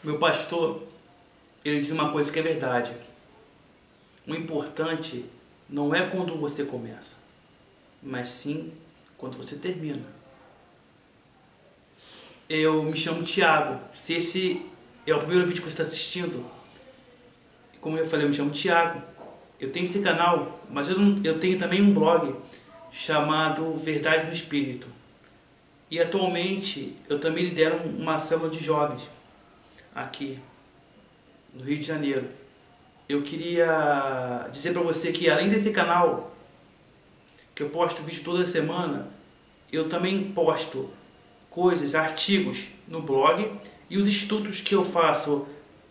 Meu pastor, ele diz uma coisa que é verdade. O importante não é quando você começa, mas sim quando você termina. Eu me chamo Thiago. Se esse é o primeiro vídeo que você está assistindo, como eu falei, eu me chamo Thiago. Eu tenho esse canal, mas eu tenho também um blog chamado Verdade no Espírito. E atualmente eu também lidero uma célula de jovens aqui no Rio de Janeiro. Eu queria dizer para você que além desse canal, que eu posto vídeo toda semana, eu também posto coisas, artigos no blog, e os estudos que eu faço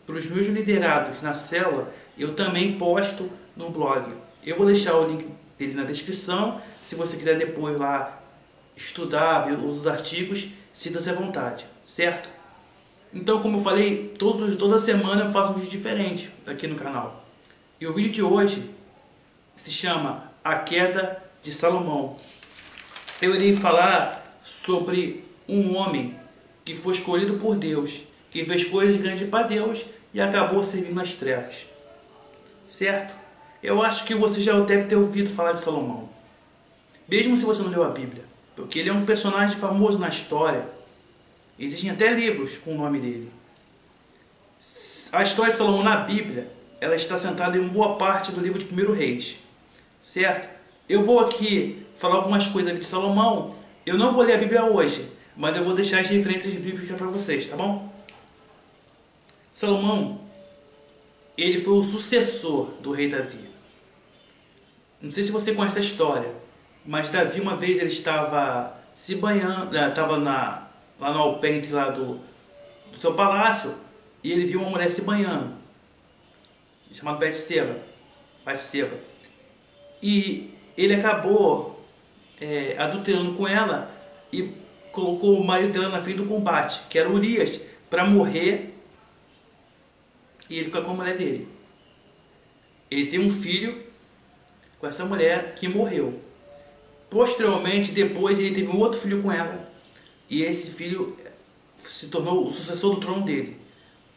para os meus liderados na célula, eu também posto no blog. Eu vou deixar o link dele na descrição, se você quiser depois lá estudar, ver os artigos, sinta-se à vontade, certo? Então, como eu falei, toda semana eu faço um vídeo diferente aqui no canal. E o vídeo de hoje se chama A Queda de Salomão. Eu irei falar sobre um homem que foi escolhido por Deus, que fez coisas grandes para Deus e acabou servindo nas trevas. Certo? Eu acho que você já deve ter ouvido falar de Salomão, mesmo se você não leu a Bíblia, porque ele é um personagem famoso na história. Existem até livros com o nome dele. A história de Salomão na Bíblia, ela está sentada em boa parte do livro de 1 Reis. Certo? Eu vou aqui falar algumas coisas de Salomão. Eu não vou ler a Bíblia hoje, mas eu vou deixar as referências bíblicas para vocês, tá bom? Salomão, ele foi o sucessor do rei Davi. Não sei se você conhece a história, mas Davi uma vez ele estava se banhando, estava lá no alpendre lá do seu palácio, e ele viu uma mulher se banhando, chamada Batseba. E ele acabou adulterando com ela e colocou o marido dela na frente do combate, que era Urias, para morrer, e ele fica com a mulher dele. Ele tem um filho com essa mulher que morreu. Posteriormente, depois, ele teve um outro filho com ela, e esse filho se tornou o sucessor do trono dele,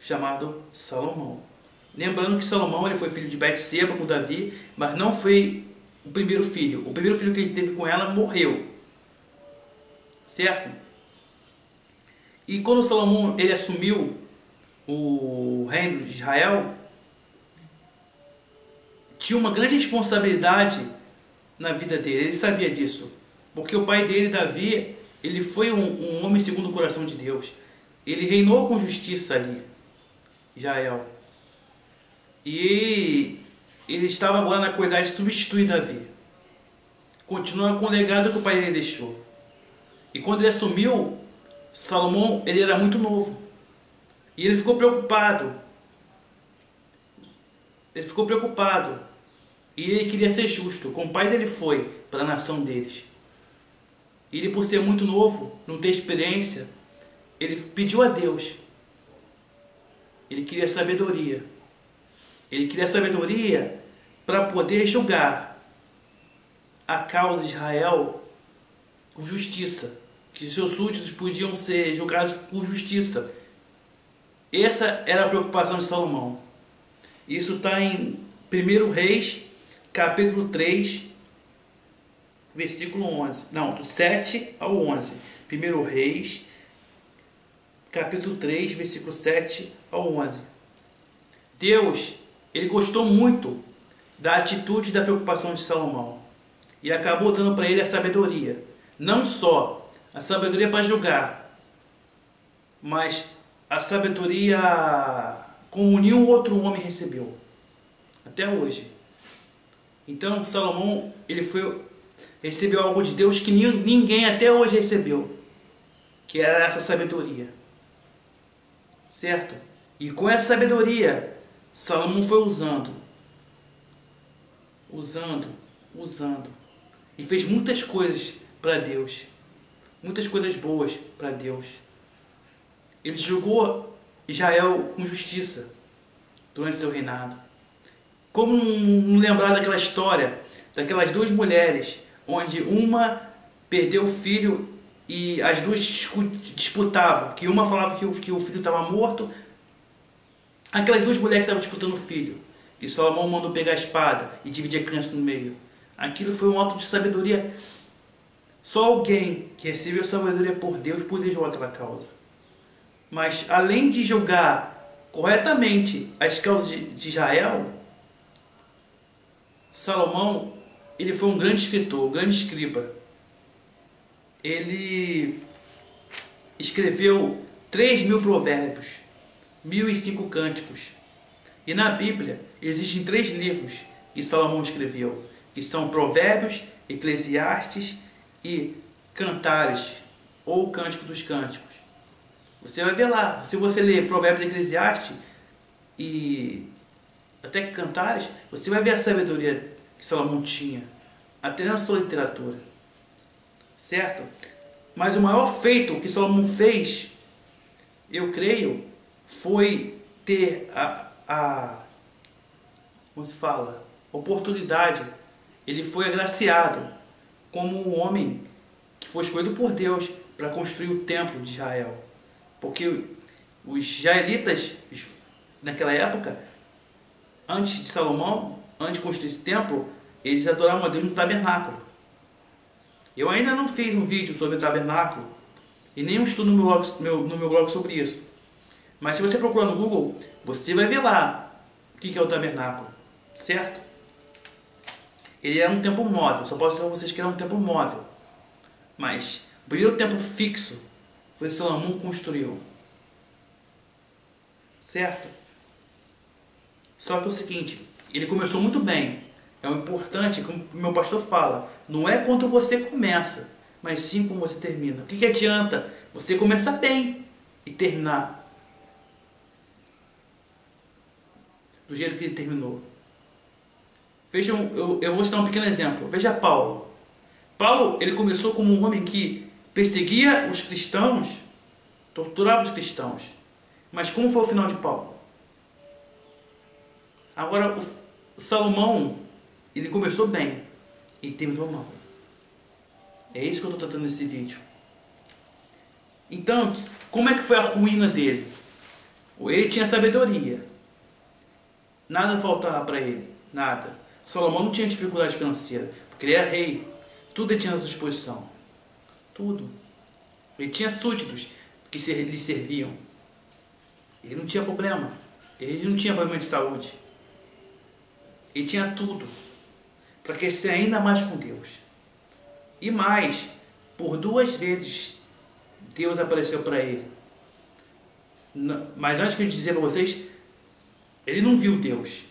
chamado Salomão. Lembrando que Salomão ele foi filho de Batseba com Davi, mas não foi o primeiro filho. O primeiro filho que ele teve com ela morreu. Certo? E quando Salomão ele assumiu o reino de Israel, tinha uma grande responsabilidade na vida dele. Ele sabia disso, porque o pai dele, Davi, ele foi um homem segundo o coração de Deus. Ele reinou com justiça ali, Israel. E ele estava agora na qualidade de substituir Davi, continuando com o legado que o pai dele deixou. E quando ele assumiu, Salomão ele era muito novo. E ele ficou preocupado. E ele queria ser justo, como o pai dele foi para a nação deles. E ele, por ser muito novo, não ter experiência, ele pediu a Deus. Ele queria sabedoria. Ele queria sabedoria para poder julgar a causa de Israel com justiça. Que seus súditos podiam ser julgados com justiça. Essa era a preocupação de Salomão. Isso está em 1 Reis, capítulo 3, versículo 11. Não, do 7 ao 11. 1 Reis, capítulo 3, versículo 7 ao 11. Deus, ele gostou muito da atitude e da preocupação de Salomão. E acabou dando para ele a sabedoria. Não só a sabedoria para julgar, mas a sabedoria como nenhum outro homem recebeu até hoje. Então Salomão ele recebeu algo de Deus que ninguém até hoje recebeu, que era essa sabedoria, certo? E com essa sabedoria Salomão foi usando e fez muitas coisas para Deus, muitas coisas boas para Deus. Ele julgou Israel com justiça durante seu reinado. Como não lembrar daquela história, daquelas duas mulheres, onde uma perdeu o filho e as duas disputavam, que uma falava que o filho estava morto Aquelas duas mulheres que estavam disputando o filho, e Salomão mandou pegar a espada e dividir a criança no meio. Aquilo foi um ato de sabedoria. Só alguém que recebeu sabedoria por Deus podia julgar aquela causa. Mas além de julgar corretamente as causas de Israel, Salomão, ele foi um grande escritor, um grande escriba. Ele escreveu 3.000 provérbios, 1.005 cânticos. E na Bíblia existem 3 livros que Salomão escreveu, que são Provérbios, Eclesiastes e Cantares, ou Cântico dos Cânticos. Você vai ver lá, se você ler Provérbios, Eclesiastes e até Cantares, você vai ver a sabedoria que Salomão tinha, até na sua literatura. Certo? Mas o maior feito que Salomão fez, eu creio, foi ter como se fala, oportunidade. Ele foi agraciado como um homem que foi escolhido por Deus para construir o templo de Israel. Porque os israelitas, naquela época, antes de Salomão, antes de construir esse templo, eles adoravam a Deus no tabernáculo. Eu ainda não fiz um vídeo sobre o tabernáculo e nem um estudo no meu blog sobre isso. Mas se você procurar no Google, você vai ver lá o que é o tabernáculo, certo? Ele era um templo móvel, só posso dizer a vocês que era um templo móvel. Mas o primeiro templo fixo foi Salomão que construiu. Certo? Só que é o seguinte, ele começou muito bem. É o importante, como o meu pastor fala, não é quando você começa, mas sim como você termina. O que adianta você começar bem e terminar do jeito que ele terminou? Vejam, eu vou citar um pequeno exemplo. Veja Paulo. Paulo, ele começou como um homem que perseguia os cristãos, torturava os cristãos. Mas como foi o final de Paulo? Agora, o Salomão, ele começou bem e terminou mal. É isso que eu estou tratando nesse vídeo. Então, como é que foi a ruína dele? Ele tinha sabedoria. Nada faltava para ele. Nada. Salomão não tinha dificuldade financeira, porque ele era rei. Tudo ele tinha à sua disposição. Tudo. Ele tinha súditos que lhe serviam. Ele não tinha problema. Ele não tinha problema de saúde. Ele tinha tudo para crescer ainda mais com Deus. E mais, por 2 vezes Deus apareceu para ele. Mas antes que eu dizer para vocês, ele não viu Deus.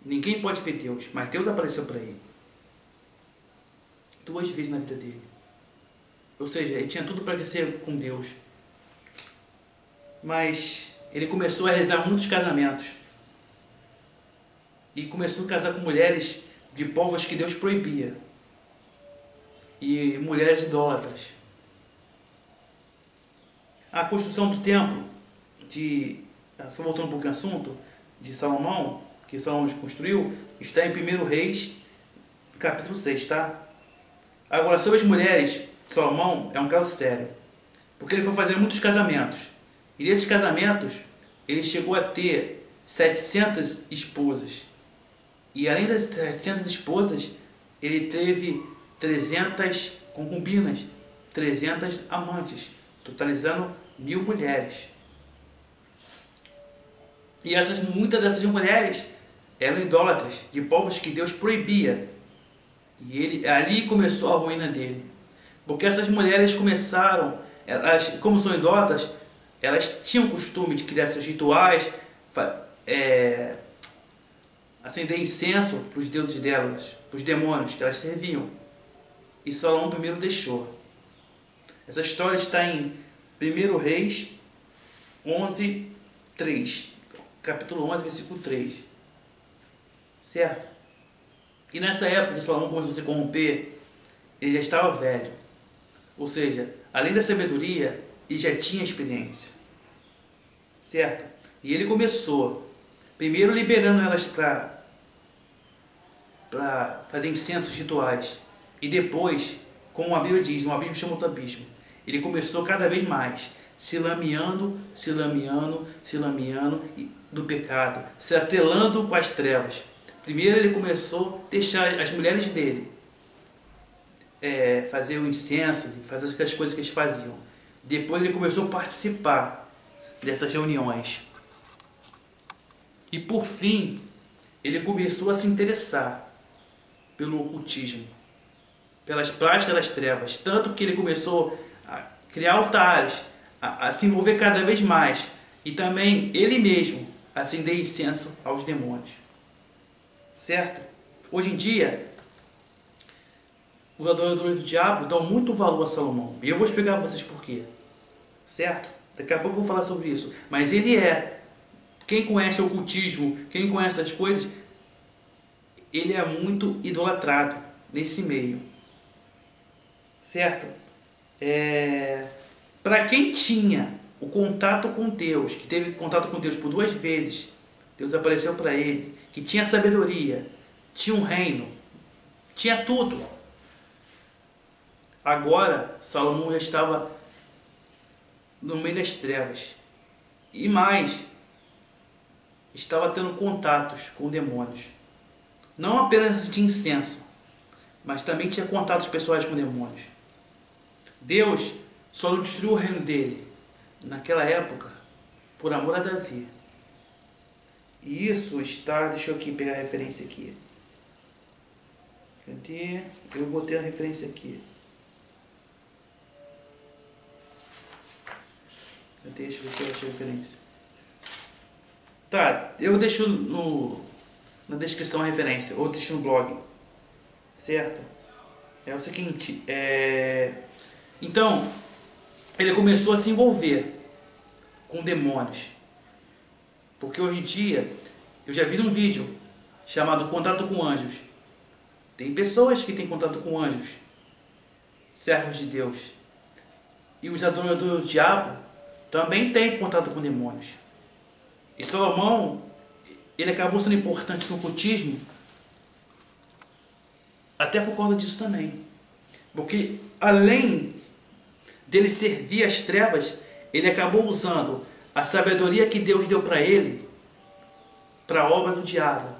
Ninguém pode ver Deus, mas Deus apareceu para ele 2 vezes na vida dele. Ou seja, ele tinha tudo para crescer com Deus. Mas ele começou a realizar muitos casamentos. E começou a casar com mulheres de povos que Deus proibia. E mulheres idólatras. A construção do templo, só voltando um pouquinho ao assunto, de Salomão, que Salomão construiu, está em 1 Reis, capítulo 6, tá? Agora, sobre as mulheres, Salomão é um caso sério. Porque ele foi fazer muitos casamentos. E nesses casamentos, ele chegou a ter 700 esposas. E além das 700 esposas, ele teve 300 concubinas, 300 amantes, totalizando 1.000 mulheres. E muitas dessas mulheres eram idólatras, de povos que Deus proibia. E ali começou a ruína dele. Porque essas mulheres começaram, como são idólatras, elas tinham o costume de criar seus rituais, acender incenso para os deuses delas, para os demônios que elas serviam. E Salomão primeiro deixou. Essa história está em 1 Reis 11, 3. Capítulo 11, versículo 3. Certo? E nessa época que Salomão começou a se corromper, ele já estava velho. Ou seja, além da sabedoria, ele já tinha experiência. Certo? E ele começou, primeiro liberando elas para fazer incensos rituais. E depois, como a Bíblia diz, um abismo chama outro abismo. Ele começou cada vez mais se lameando do pecado, se atrelando com as trevas. Primeiro ele começou a deixar as mulheres dele fazer o incenso, fazer as coisas que eles faziam. Depois ele começou a participar dessas reuniões. E por fim, ele começou a se interessar pelo ocultismo, pelas práticas das trevas. Tanto que ele começou a criar altares, a se envolver cada vez mais. E também ele mesmo acender incenso aos demônios. Certo? Hoje em dia, os adoradores do diabo dão muito valor a Salomão. E eu vou explicar para vocês por quê. Certo? Daqui a pouco eu vou falar sobre isso. Mas ele quem conhece o ocultismo, quem conhece as coisas, ele é muito idolatrado nesse meio. Certo? Para quem tinha o contato com Deus, que teve contato com Deus por 2 vezes, Deus apareceu para ele, que tinha sabedoria, tinha um reino, tinha tudo. Agora, Salomão já estava no meio das trevas. E mais, estava tendo contatos com demônios. Não apenas de incenso, mas também tinha contatos pessoais com demônios. Deus só não destruiu o reino dele naquela época por amor a Davi. E isso está... Deixa eu aqui pegar a referência aqui. Cadê? Eu botei a referência aqui. Deixa eu ver se eu achei a referência. Tá, eu deixo na descrição a referência, ou deixo no blog. Certo? É o seguinte, então, ele começou a se envolver com demônios. Porque hoje em dia, eu já vi um vídeo chamado Contato com Anjos. Tem pessoas que têm contato com anjos, servos de Deus. E os adoradores do diabo também têm contato com demônios. E Salomão, ele acabou sendo importante no ocultismo, até por causa disso também. Porque além dele servir as trevas, ele acabou usando a sabedoria que Deus deu para ele para a obra do diabo.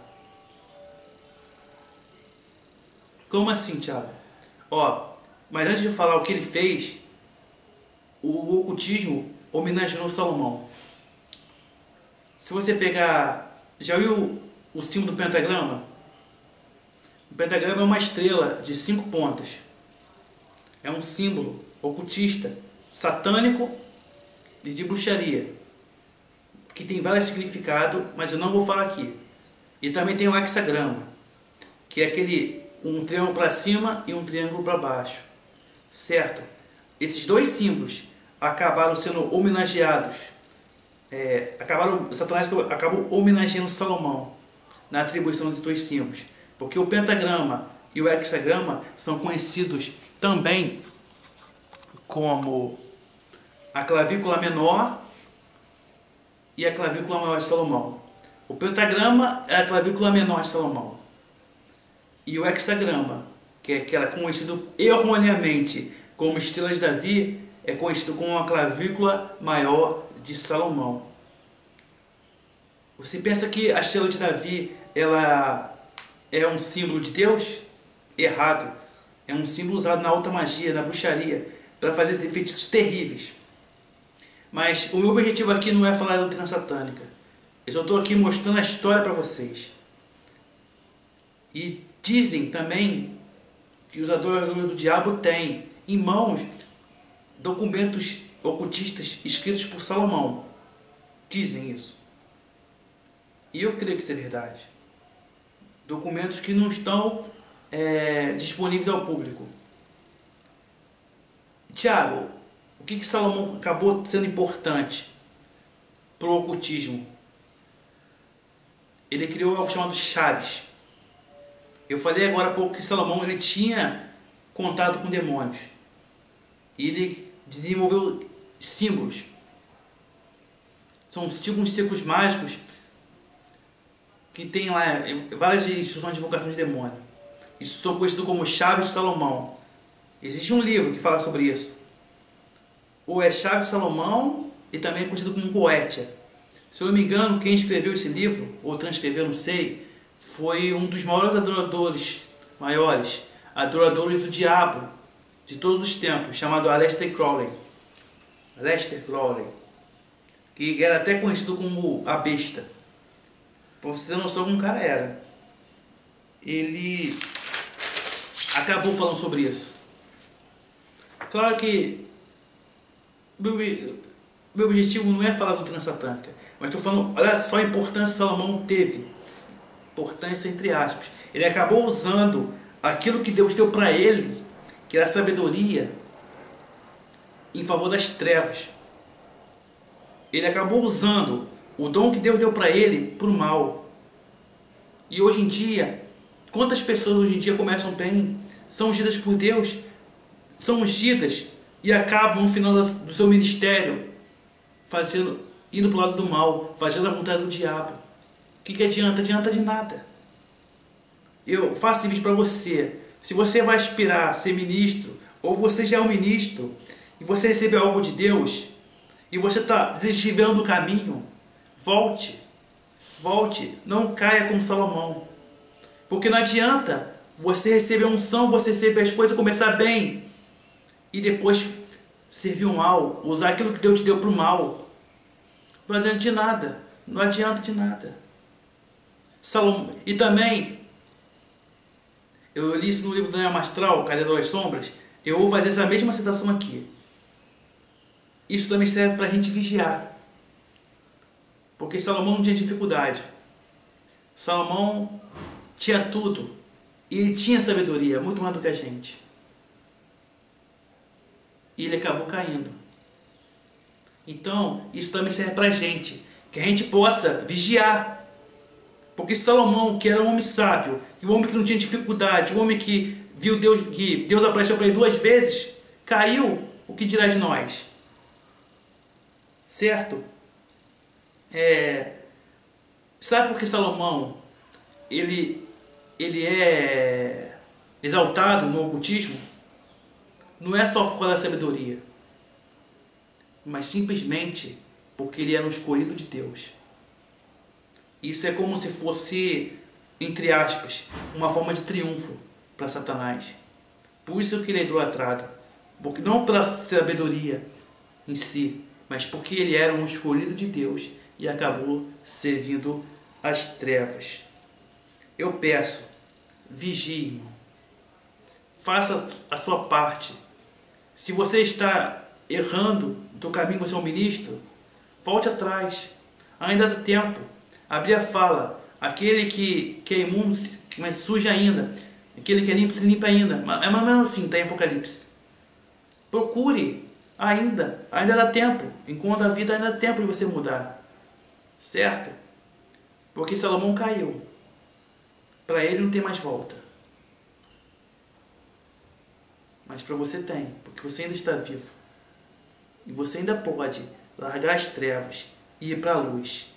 Como assim, Thiago? Mas antes de falar o que ele fez, o ocultismo homenageou Salomão. Se você pegar... Já viu o símbolo do pentagrama? O pentagrama é uma estrela de 5 pontas. É um símbolo ocultista, satânico e de bruxaria, que tem vários significados, mas eu não vou falar aqui. E também tem o hexagrama, que é um triângulo para cima e um triângulo para baixo. Certo? Esses 2 símbolos acabaram sendo homenageados. Satanás acabou homenageando Salomão na atribuição desses 2 símbolos. Porque o pentagrama e o hexagrama são conhecidos também como a clavícula menor e a clavícula maior de Salomão. O pentagrama é a clavícula menor de Salomão. E o hexagrama, que é conhecido erroneamente como estrela de Davi, é conhecido como a clavícula maior de Salomão. Você pensa que a estrela de Davi ela é um símbolo de Deus? Errado. É um símbolo usado na alta magia, na bruxaria, para fazer feitiços terríveis. Mas o meu objetivo aqui não é falar da doutrina satânica. Eu só estou aqui mostrando a história para vocês. E dizem também que os adoradores do diabo têm em mãos documentos ocultistas escritos por Salomão. Dizem isso. E eu creio que isso é verdade. Documentos que não estão disponíveis ao público. Tiago, o que Salomão acabou sendo importante para o ocultismo? Ele criou algo chamado chaves. Eu falei agora há pouco que Salomão ele tinha contato com demônios. E ele desenvolveu símbolos. São tipo uns círculos mágicos que tem lá várias instruções de invocação de demônio. Isso são conhecidos como chaves de Salomão. Existe um livro que fala sobre isso. ou é Chave de Salomão, e também é conhecido como Boétia. Se eu não me engano, quem escreveu esse livro, ou transcreveu, não sei, foi um dos maiores adoradores do diabo de todos os tempos, chamado Aleister Crowley. Aleister Crowley, que era até conhecido como a besta. Para você ter noção como o cara era. Ele acabou falando sobre isso. Claro que meu objetivo não é falar do transatânica, mas estou falando, olha só a importância que Salomão teve. Importância entre aspas. Ele acabou usando aquilo que Deus deu para ele, que era a sabedoria, em favor das trevas. Ele acabou usando o dom que Deus deu para ele para o mal. E hoje em dia, quantas pessoas hoje em dia começam bem, são ungidas por Deus, são ungidas e acabam no final do seu ministério indo para o lado do mal, fazendo a vontade do diabo. O que adianta? Adianta de nada. Eu faço esse vídeo para você. Se você vai aspirar a ser ministro, ou você já é um ministro, e você recebeu algo de Deus, e você está desviando do caminho, volte. Volte. Não caia como Salomão. Porque não adianta você receber unção, você receber as coisas, começar bem, e depois servir o mal, usar aquilo que Deus te deu para o mal. Não adianta de nada. Não adianta de nada. Salomão. E também, eu li isso no livro do Daniel Mastral, Cadeira das Sombras. Eu vou fazer essa mesma citação aqui. Isso também serve para a gente vigiar. Porque Salomão não tinha dificuldade. Salomão tinha tudo. E ele tinha sabedoria, muito mais do que a gente. E ele acabou caindo. Então, isso também serve para a gente. Que a gente possa vigiar. Porque Salomão, que era um homem sábio, um homem que não tinha dificuldade, um homem que viu Deus, que Deus apareceu para ele 2 vezes, caiu, o que dirá de nós? Certo? Sabe por que Salomão ele é exaltado no ocultismo? Não é só por causa da sabedoria, mas simplesmente porque ele era um escolhido de Deus. Isso é como se fosse, entre aspas, uma forma de triunfo para Satanás. Por isso que ele é idolatrado. Porque não pela sabedoria em si, mas porque ele era um escolhido de Deus e acabou servindo às trevas. Eu peço, vigie, irmão. Faça a sua parte. Se você está errando no teu caminho, você é um ministro, volte atrás. Ainda dá tempo. A Bíblia fala, aquele que é imundo, mas suja ainda. Aquele que é limpo, se limpa ainda. É mais ou menos assim, está em Apocalipse. Procure ainda dá tempo. Enquanto a vida ainda dá tempo de você mudar. Certo? Porque Salomão caiu. Para ele não tem mais volta. Mas para você tem, porque você ainda está vivo. E você ainda pode largar as trevas e ir para a luz.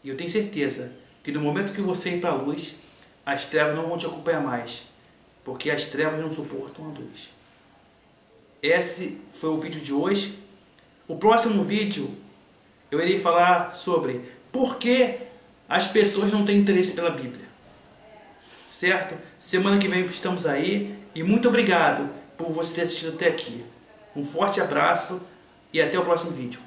E eu tenho certeza que no momento que você ir para a luz, as trevas não vão te acompanhar mais. Porque as trevas não suportam a luz. Esse foi o vídeo de hoje. O próximo vídeo eu irei falar sobre por que as pessoas não têm interesse pela Bíblia. Certo? Semana que vem estamos aí. E muito obrigado por você ter assistido até aqui. Um forte abraço e até o próximo vídeo.